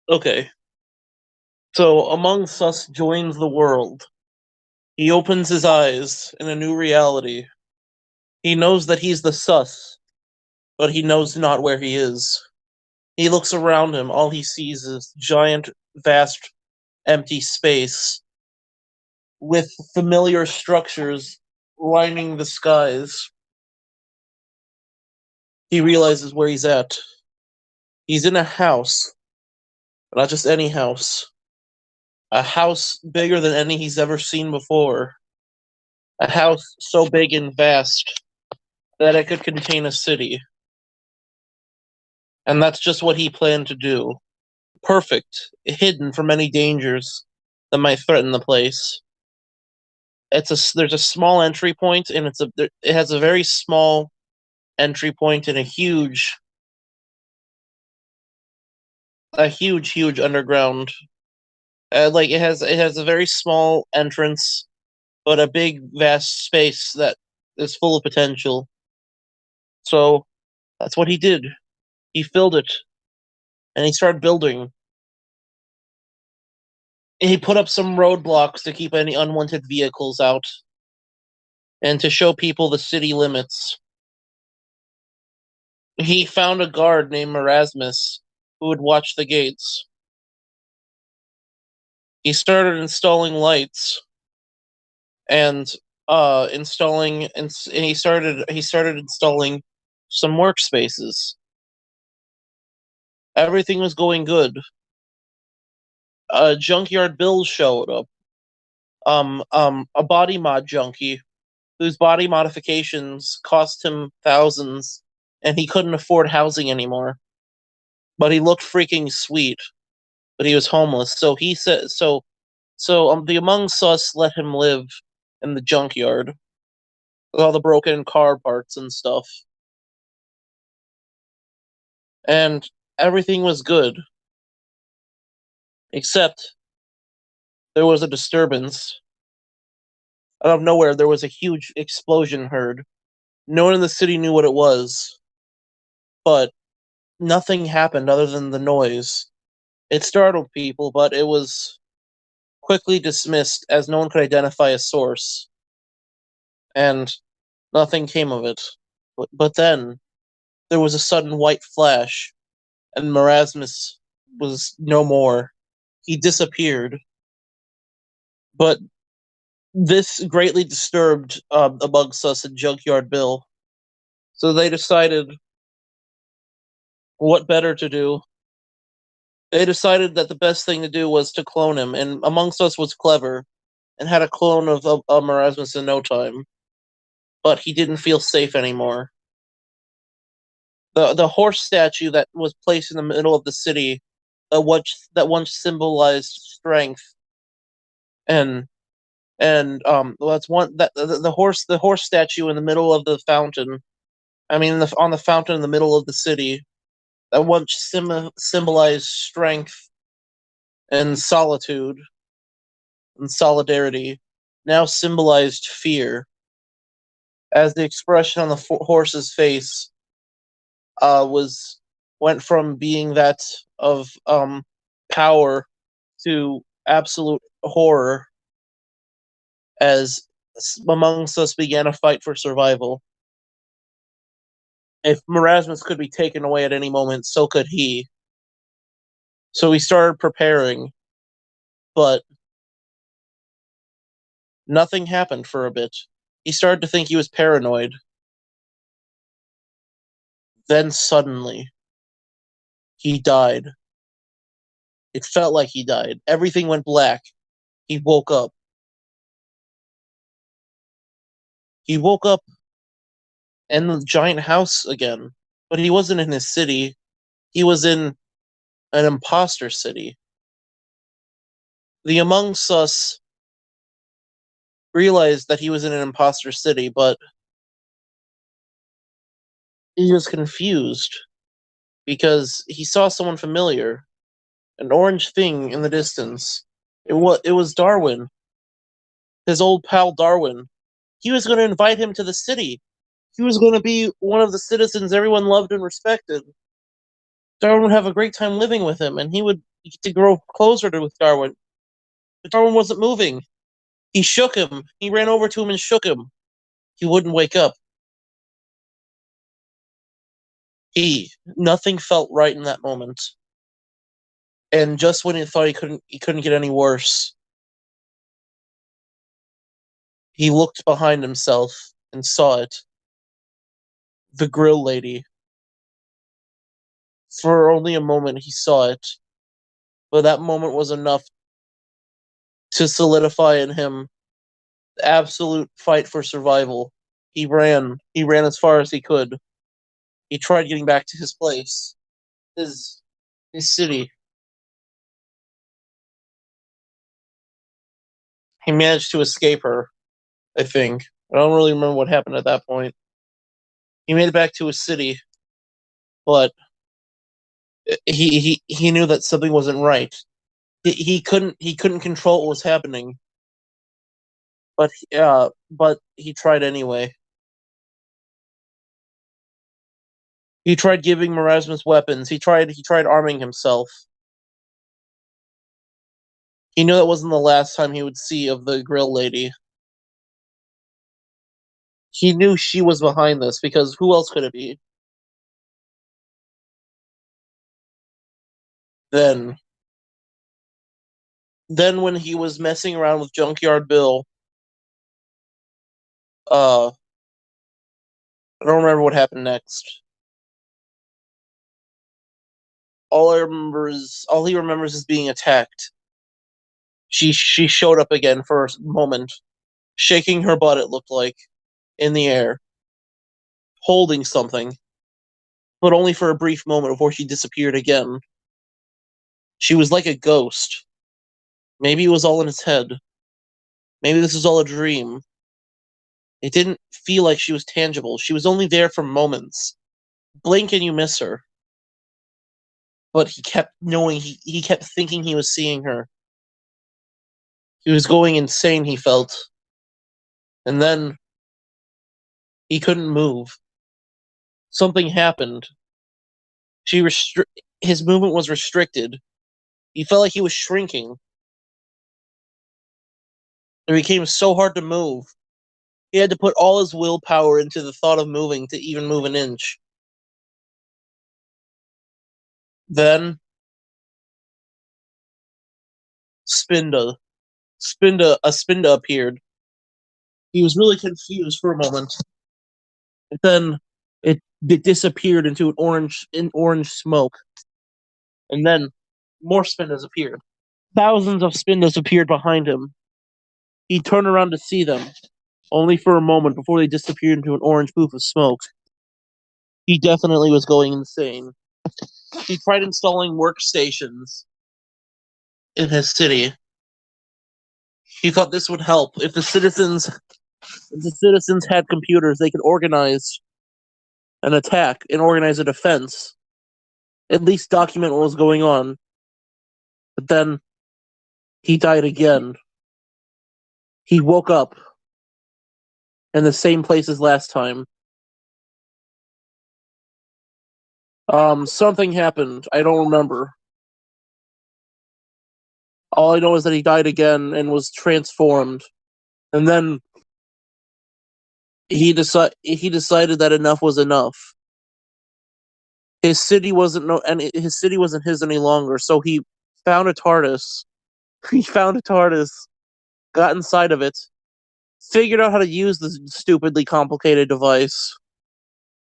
Okay. So Among Us joins the world. He opens his eyes in a new reality. He knows that he's the sus, but he knows not where he is. He looks around him. All he sees is giant, vast, empty space with familiar structures lining the skies. He realizes where he's at. He's in a house, but not just any house. A house bigger than any he's ever seen before. A house so big and vast that it could contain a city. And that's just what he planned to do. Perfect, hidden from any dangers that might threaten the place. There's a small entry point, and it has a very small entry point and a huge underground. Like it has a very small entrance, but a big vast space that is full of potential. So that's what he did. He filled it, and he started building. And he put up some roadblocks to keep any unwanted vehicles out, and to show people the city limits. He found a guard named Erasmus who would watch the gates. He started installing lights and installing and he started installing some workspaces. Everything was going good. Junkyard Bill showed up. A body mod junkie whose body modifications cost him thousands, and he couldn't afford housing anymore. But he looked freaking sweet. But he was homeless, so he said so. The Among Us let him live in the junkyard with all the broken car parts and stuff, and everything was good except there was a disturbance. Out of nowhere, there was a huge explosion heard. No one in the city knew what it was, but nothing happened other than the noise. It startled people, but it was quickly dismissed as no one could identify a source, and nothing came of it. But then there was a sudden white flash, and Marasmus was no more. He disappeared. But this greatly disturbed Among Us and Junkyard Bill. So they decided what better to do. They decided that the best thing to do was to clone him, and Amongst Us was clever and had a clone of Erasmus in no time. But he didn't feel safe anymore. The horse statue that was placed in the middle of the city, that once symbolized strength, and well, that's one that the horse statue in the middle of the fountain. I mean, on the fountain in the middle of the city, that once symbolized strength and solitude and solidarity, now symbolized fear, as the expression on the horse's face was went from being that of power to absolute horror, as Amongst Us began a fight for survival. If Marasmus could be taken away at any moment, so could he. So he started preparing, but nothing happened for a bit. He started to think he was paranoid. Then suddenly, he died. It felt like he died. Everything went black. He woke up. He woke up in the giant house again, but he wasn't in his city. He was in an imposter city. The Among Us realized that he was in an imposter city, but he was confused because he saw someone familiar, an orange thing in the distance. It was Darwin, his old pal Darwin. He was going to invite him to the city. He was going to be one of the citizens everyone loved and respected. Darwin would have a great time living with him, and he would to grow closer to with Darwin. But Darwin wasn't moving. He shook him. He ran over to him and shook him. He wouldn't wake up. Nothing felt right in that moment. And just when he thought he couldn't get any worse, he looked behind himself and saw it. The grill lady. For only a moment he saw it, but that moment was enough to solidify in him the absolute fight for survival. He ran. He ran as far as he could. He tried getting back to his place, his his city. He managed to escape her, I think. I don't really remember what happened at that point. He made it back to his city, but he knew that something wasn't right. He couldn't control what was happening, but he tried anyway. He tried giving Marasmus weapons. He tried arming himself. He knew that wasn't the last time he would see of the grill lady. He knew she was behind this because who else could it be? Then then when he was messing around with Junkyard Bill, uh I don't remember what happened next. All he remembers is being attacked. She showed up again for a moment, shaking her butt, it looked like, in the air, holding something, but only for a brief moment before she disappeared again. She was like a ghost. Maybe it was all in his head. Maybe this was all a dream. It didn't feel like she was tangible. She was only there for moments. Blink and you miss her. But he kept knowing, he kept thinking he was seeing her. He was going insane, he felt. And then he couldn't move. Something happened. His movement was restricted. He felt like he was shrinking. It became so hard to move. He had to put all his willpower into the thought of moving to even move an inch. Then Spinda. Spinda appeared. He was really confused for a moment. And then it disappeared into an orange smoke. And then more Spindas appeared. Thousands of Spindas appeared behind him. He turned around to see them, only for a moment before they disappeared into an orange poof of smoke. He definitely was going insane. He tried installing workstations in his city. He thought this would help. If the citizens had computers, they could organize an attack and organize a defense. At least document what was going on. But then he died again. He woke up in the same place as last time. Something happened. I don't remember. All I know is that he died again and was transformed. And then he decided that enough was enough. His city wasn't his any longer. So he found a TARDIS. He found a TARDIS, got inside of it, figured out how to use this stupidly complicated device.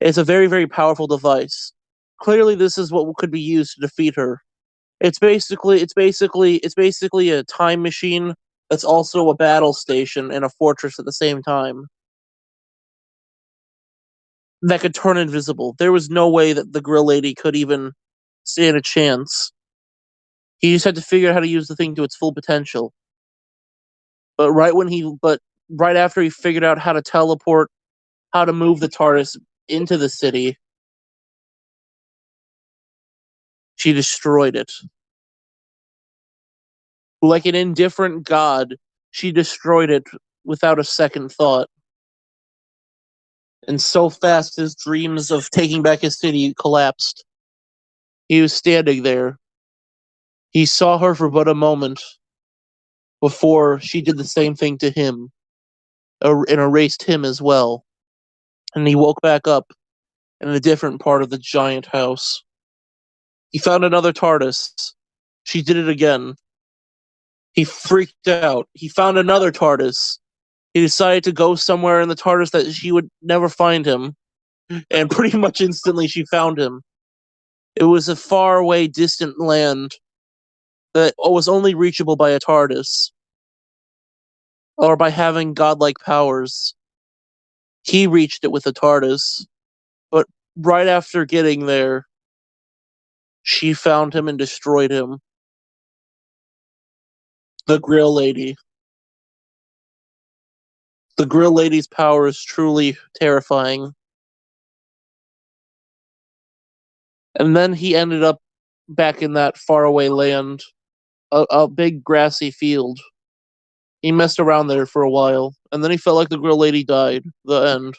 It's a very, very powerful device. Clearly, this is what could be used to defeat her. It's basically a time machine that's also a battle station and a fortress at the same time that could turn invisible. There was no way that the grill lady could even stand a chance. He just had to figure out how to use the thing to its full potential. But right after he figured out how to teleport, how to move the TARDIS into the city, she destroyed it. Like an indifferent god, she destroyed it without a second thought. And so fast his dreams of taking back his city collapsed. He was standing there, He saw her for but a moment before she did the same thing to him and erased him as well. And he woke back up in a different part of the giant house. He found another TARDIS. She did it again. He freaked out. He found another TARDIS. He decided to go somewhere in the TARDIS that she would never find him. And pretty much instantly she found him. It was a faraway, distant land that was only reachable by a TARDIS. Or by having godlike powers. He reached it with a TARDIS. But right after getting there, she found him and destroyed him. The Grill Lady. The Grill Lady's power is truly terrifying. And then he ended up back in that faraway land, a big grassy field. He messed around there for a while, and then he felt like the Grill Lady died. The end.